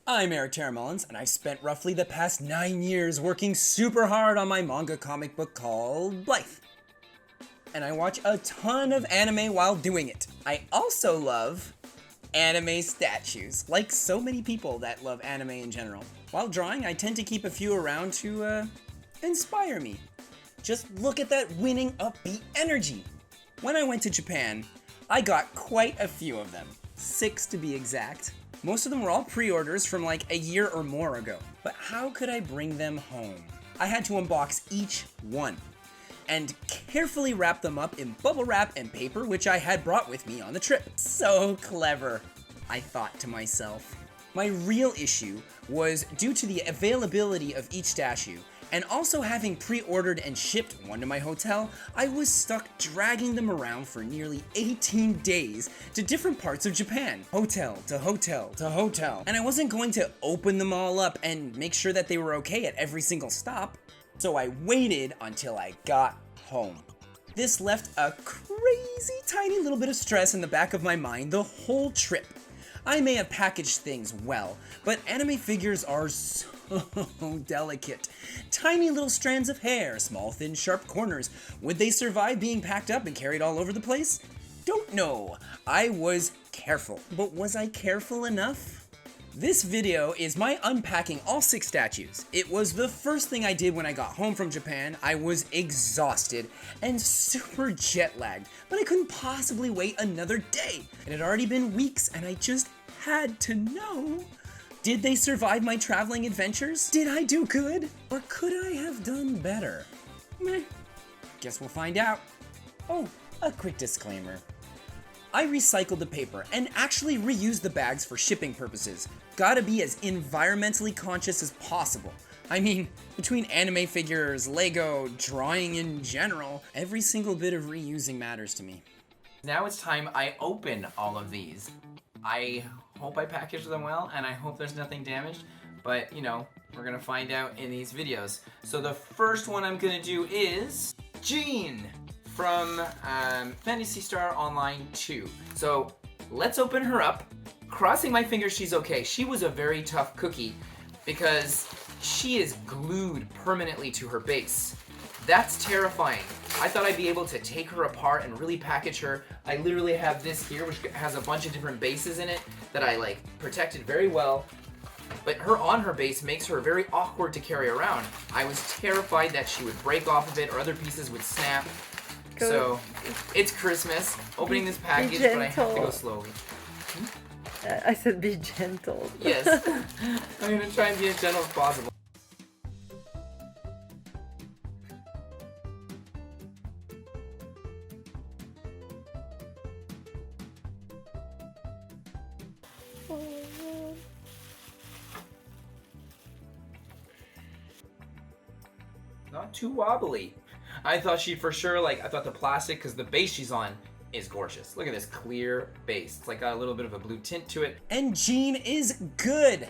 I'm Eric Mullins, and I've spent roughly the past 9 years working super hard on my manga comic book called Blithe. And I watch a ton of anime while doing it. I also love anime statues, like so many people that love anime in general. While drawing, I tend to keep a few around to inspire me. Just look at that winning upbeat energy. When I went to Japan, I got quite a few of them. 6 to be exact. Most of them were all pre-orders from like a year or more ago. But how could I bring them home? I had to unbox each one and carefully wrap them up in bubble wrap and paper, which I had brought with me on the trip. So clever, I thought to myself. My real issue was due to the availability of each statue, and also having pre-ordered and shipped one to my hotel, I was stuck dragging them around for nearly 18 days to different parts of Japan. Hotel to hotel to hotel. And I wasn't going to open them all up and make sure that they were okay at every single stop. So I waited until I got home. This left a crazy tiny little bit of stress in the back of my mind the whole trip. I may have packaged things well, but anime figures are so delicate. Tiny little strands of hair, small thin sharp corners. Would they survive being packed up and carried all over the place? Don't know. I was careful, but was I careful enough? This video is my unpacking all 6 statues. It was the first thing I did when I got home from Japan. I was exhausted and super jet lagged, but I couldn't possibly wait another day. It had already been weeks and I just had to know. Did they survive my traveling adventures? Did I do good? Or could I have done better? Meh. Guess we'll find out. Oh, a quick disclaimer. I recycled the paper and actually reused the bags for shipping purposes. Gotta be as environmentally conscious as possible. I mean, between anime figures, Lego, drawing in general, every single bit of reusing matters to me. Now it's time I open all of these. I hope I packaged them well, and I hope there's nothing damaged, but you know, we're gonna find out in these videos. So the first one I'm gonna do is Jean from Phantasy Star Online 2. So let's open her up. Crossing my fingers she's okay. She was a very tough cookie because she is glued permanently to her base. That's terrifying. I thought I'd be able to take her apart and really package her. I literally have this here, which has a bunch of different bases in it that I like protected very well. But her on her base makes her very awkward to carry around. I was terrified that she would break off of it or other pieces would snap. So it's Christmas. Opening this package, but I have to go slowly. I said be gentle. Yes. I'm gonna try and be as gentle as possible. Not too wobbly. I thought she'd for sure, I thought the plastic, because the base she's on is gorgeous. Look at this clear base. It's like got a little bit of a blue tint to it. And Jean is good.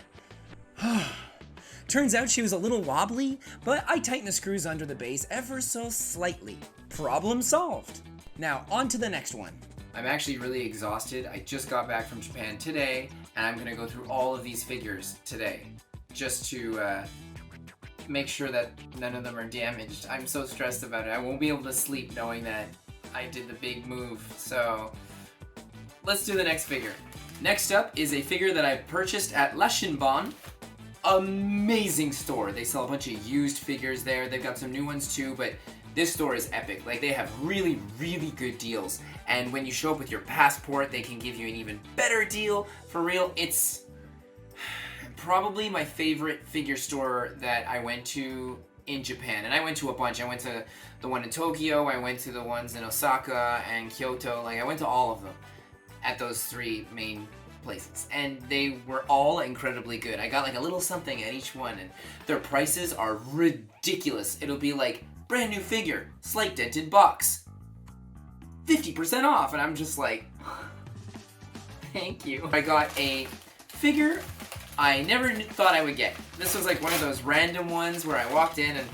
Turns out she was a little wobbly, but I tightened the screws under the base ever so slightly. Problem solved. Now, on to the next one. I'm actually really exhausted. I just got back from Japan today, and I'm gonna go through all of these figures today, just to make sure that none of them are damaged. I'm so stressed about it. I won't be able to sleep knowing that I did the big move. So let's do the next figure. Next up is a figure that I purchased at La Shinban. Amazing store. They sell a bunch of used figures there. They've got some new ones too, but this store is epic. Like, they have really, really good deals. And when you show up with your passport, they can give you an even better deal. For real, it's probably my favorite figure store that I went to in Japan. And I went to a bunch. I went to the one in Tokyo, I went to the ones in Osaka and Kyoto. Like, I went to all of them at those 3 main places. And they were all incredibly good. I got like a little something at each one, and their prices are ridiculous. It'll be like, brand new figure, slight dented box, 50% off. And I'm just like, thank you. I got a figure I never thought I would get. This was like one of those random ones where I walked in and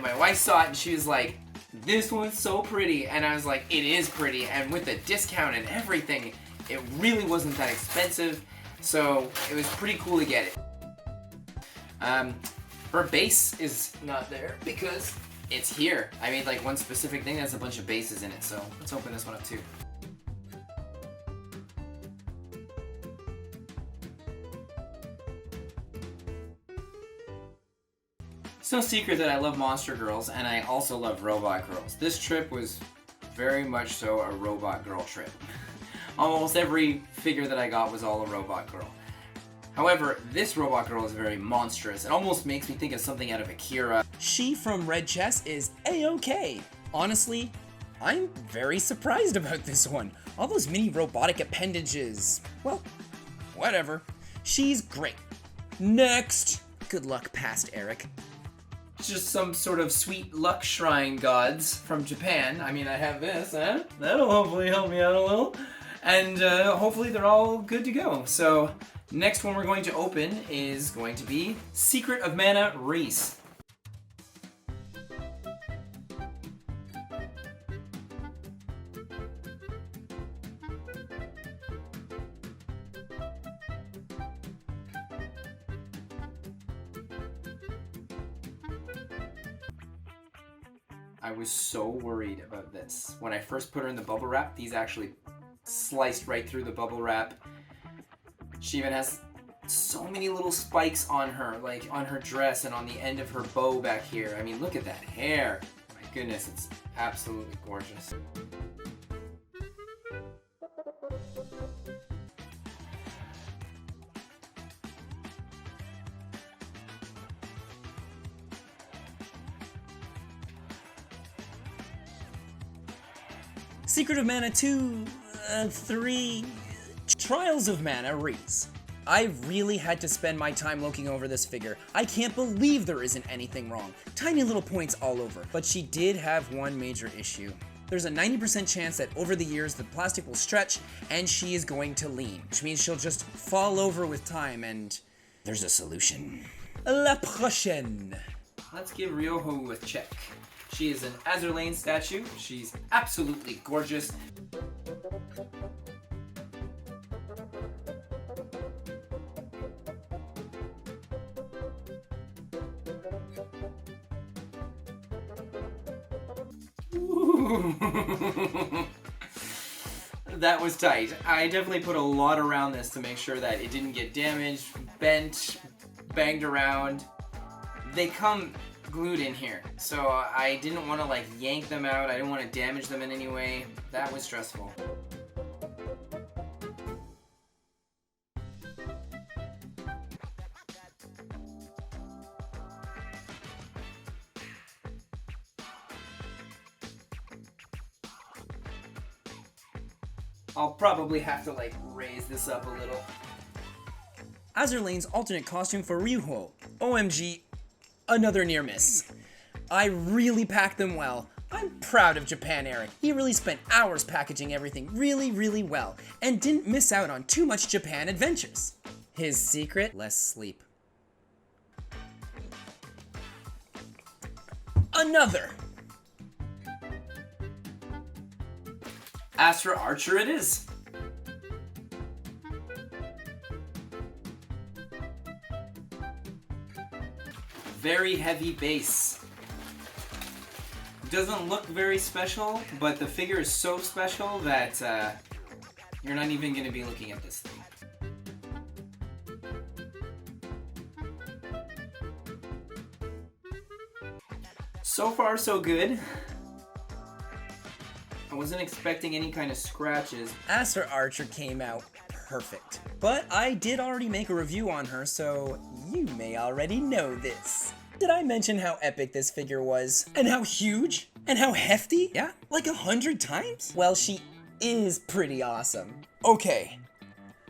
my wife saw it and she was like, this one's so pretty. And I was like, it is pretty. And with the discount and everything, it really wasn't that expensive. So it was pretty cool to get it. Her base is not there because it's here. I made like one specific thing that has a bunch of bases in it, so let's open this one up too. It's no secret that I love monster girls, and I also love robot girls. This trip was very much so a robot girl trip. Almost every figure that I got was all a robot girl. However, this robot girl is very monstrous. It almost makes me think of something out of Akira. She from Red Chest is A-okay. Honestly, I'm very surprised about this one. All those mini robotic appendages. Well, whatever. She's great. Next! Good luck, past Eric. Just some sort of sweet luck shrine gods from Japan. I mean, I have this, huh? That'll hopefully help me out a little. And hopefully they're all good to go. So, next one we're going to open is going to be Secret of Mana Riesz. I was so worried about this. When I first put her in the bubble wrap, these actually sliced right through the bubble wrap. She even has so many little spikes on her, like on her dress and on the end of her bow back here. I mean, look at that hair. My goodness, it's absolutely gorgeous. Secret of Mana 2, 3, Trials of Mana Riesz. I really had to spend my time looking over this figure. I can't believe there isn't anything wrong. Tiny little points all over. But she did have one major issue. There's a 90% chance that over the years the plastic will stretch and she is going to lean, which means she'll just fall over with time, and there's a solution. La prochaine. Let's give Ryouhou a check. She is an Asra Archer statue. She's absolutely gorgeous. That was tight. I definitely put a lot around this to make sure that it didn't get damaged, bent, banged around. They come glued in here, so I didn't want to like yank them out. I didn't want to damage them in any way. That was stressful. I'll probably have to like raise this up a little. Asra Archer's alternate costume for Ryouhou. OMG, another near miss. I really packed them well. I'm proud of Japan Eric. He really spent hours packaging everything really well and didn't miss out on too much Japan adventures. His secret? Less sleep. Another! Asra Archer it is. Very heavy base. Doesn't look very special, but the figure is so special that you're not even going to be looking at this thing. So far, so good. I wasn't expecting any kind of scratches. Asra Archer came out perfect. But I did already make a review on her, so you may already know this. Did I mention how epic this figure was? And how huge? And how hefty? Yeah, like 100 times? Well, she is pretty awesome. Okay,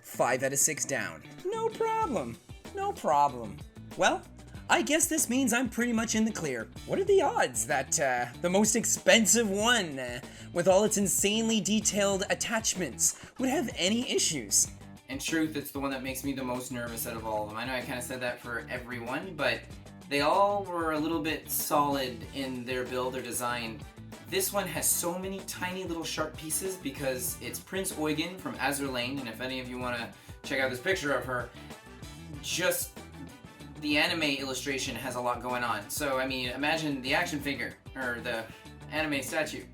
5 out of 6 down. No problem. No problem. Well, I guess this means I'm pretty much in the clear. What are the odds that the most expensive one, with all its insanely detailed attachments, would have any issues? In truth, it's the one that makes me the most nervous out of all of them. I know I kind of said that for everyone, but they all were a little bit solid in their build or design. This one has so many tiny little sharp pieces because it's Prinz Eugen from Asra Archer, and if any of you want to check out this picture of her. Just the anime illustration has a lot going on. So, I mean, imagine the action figure, or the anime statue,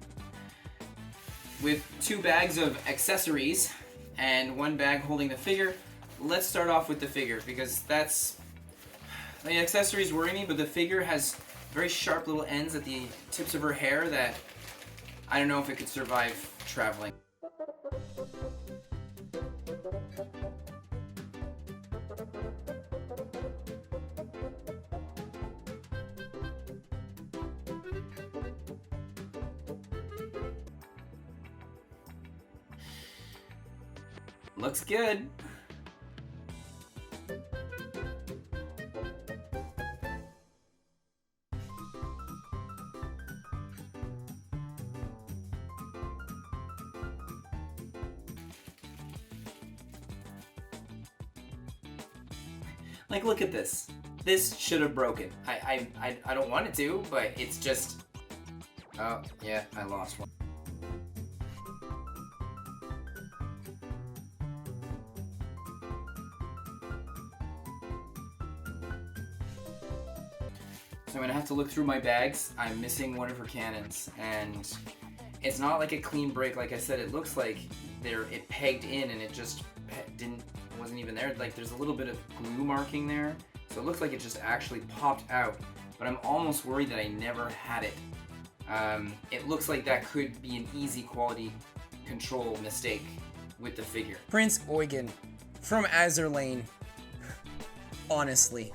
with 2 bags of accessories and 1 bag holding the figure. Let's start off with the figure, because that's... The accessories worry me, but the figure has very sharp little ends at the tips of her hair that I don't know if it could survive traveling. Looks good. Like, look at this. This should have broken. I don't want it to, but it's just... Oh, yeah, I lost one. So I'm gonna have to look through my bags. I'm missing one of her cannons, and it's not like a clean break. Like I said, it looks like it pegged in and it just wasn't even there. Like, there's a little bit of glue marking there, so it looks like it just actually popped out. But I'm almost worried that I never had it. It looks like that could be an easy quality control mistake with the figure. Prinz Eugen from Azur Lane. Honestly,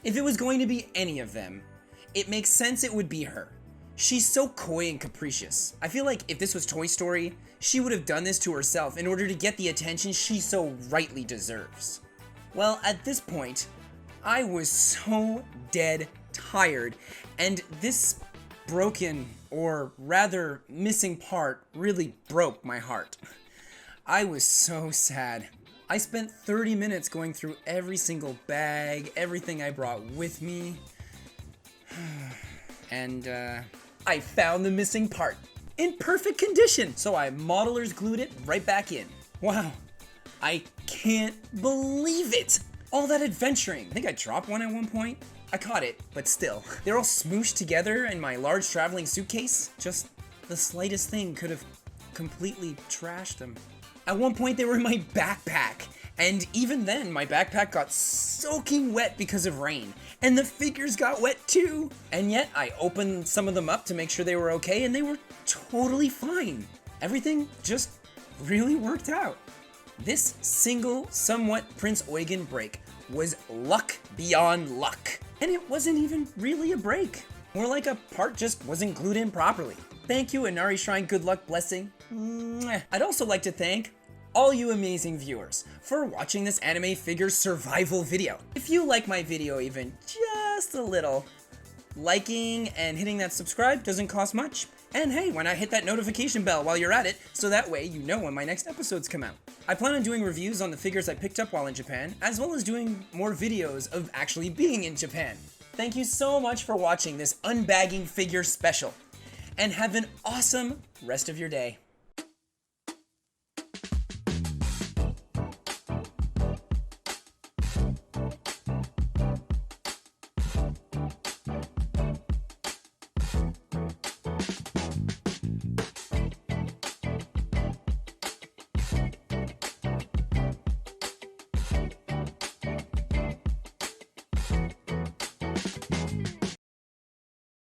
if it was going to be any of them, it makes sense it would be her. She's so coy and capricious. I feel like if this was Toy Story, she would have done this to herself in order to get the attention she so rightly deserves. Well, at this point, I was so dead tired, and this broken, or rather missing part really broke my heart. I was so sad. I spent 30 minutes going through every single bag, everything I brought with me, and I found the missing part in perfect condition, so I modeller's glued it right back in. Wow, I can't believe it! All that adventuring. I think I dropped one at one point. I caught it, but still. They're all smooshed together in my large traveling suitcase. Just the slightest thing could have completely trashed them. At one point they were in my backpack, and even then my backpack got soaking wet because of rain, and the figures got wet too. And yet I opened some of them up to make sure they were okay, and they were totally fine. Everything just really worked out. This single, somewhat Prinz Eugen break was luck beyond luck. And it wasn't even really a break. More like a part just wasn't glued in properly. Thank you, Inari Shrine Good Luck Blessing. Mwah. I'd also like to thank all you amazing viewers for watching this anime figure survival video. If you like my video even just a little, liking and hitting that subscribe doesn't cost much. And hey, why not hit that notification bell while you're at it, so that way you know when my next episodes come out. I plan on doing reviews on the figures I picked up while in Japan, as well as doing more videos of actually being in Japan. Thank you so much for watching this unbagging figure special, and have an awesome rest of your day.